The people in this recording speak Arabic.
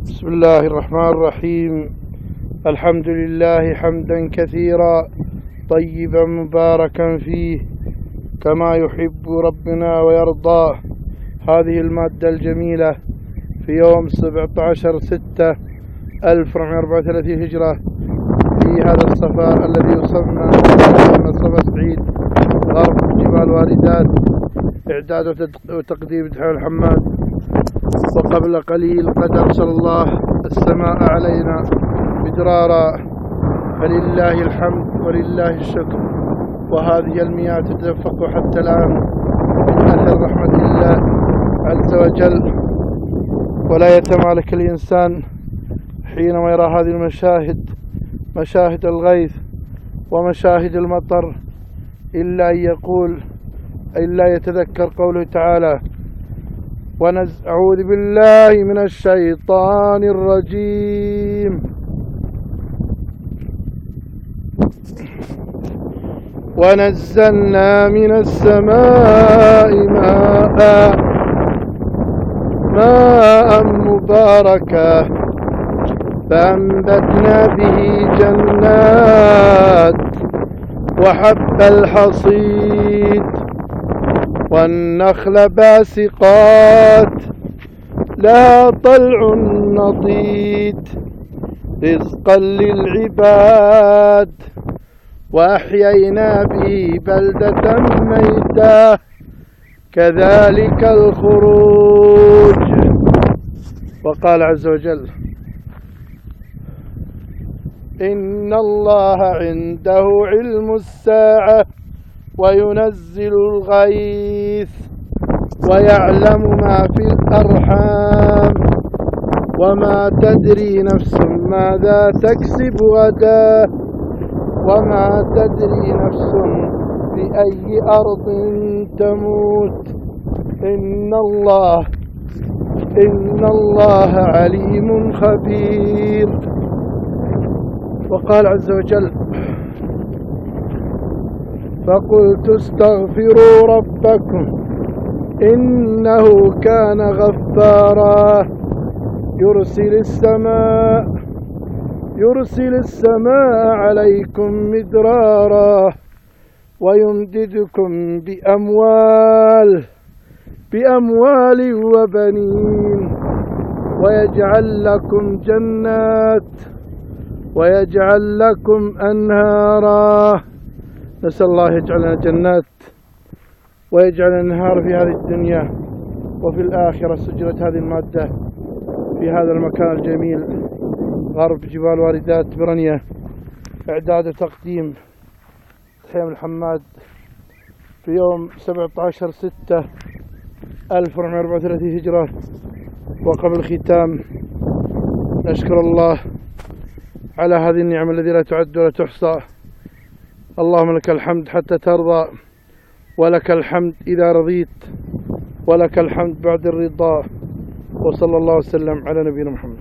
بسم الله الرحمن الرحيم. الحمد لله حمدا كثيرا طيبا مباركا فيه كما يحب ربنا ويرضى. هذه المادة الجميلة في يوم 17/6/1434 هجرة في هذا الصفا الذي يسمى صفا سعيد غرب جبال واردات. إعداد وتقديم دحيم الحماد. وقبل قليل قد أرسل الله السماء علينا مدرارا، فلله الحمد ولله الشكر. وهذه المياه تتدفق حتى الآن من أثر رحمة الله عز وجل. ولا يتمالك الإنسان حينما يرى هذه المشاهد، مشاهد الغيث ومشاهد المطر، إلا يتذكر قوله تعالى: أعوذ بالله من الشيطان الرجيم. ونزلنا من السماء ماء مباركا فأنبتنا به جنات وحب الحصيد والنخل باسقات لها طلع نضيد رزقا للعباد وأحيينا به بلدة ميتة كذلك الخروج. وقال عز وجل: إن الله عنده علم الساعة وينزل الغيث ويعلم ما في الأرحام وما تدري نفس ماذا تكسب غدا وما تدري نفس بأي أرض تموت إن الله عليم خبير. وقال عز وجل: فقلت استغفروا ربكم إنه كان غفارا يرسل السماء عليكم مدرارا ويمددكم بأموال وبنين ويجعل لكم جنات ويجعل لكم أنهارا. نسأل الله يجعلنا جنات ويجعل النهار في هذه الدنيا وفي الآخرة. سجلت هذه المادة في هذا المكان الجميل غرب جبال واردات برنيه. إعداد وتقديم دحيم الحماد في يوم 17/6/1434 هجرة. وقبل الختام نشكر الله على هذه النعمة التي لا تعد ولا تحصى. اللهم لك الحمد حتى ترضى، ولك الحمد إذا رضيت، ولك الحمد بعد الرضا. وصلى الله وسلم على نبينا محمد.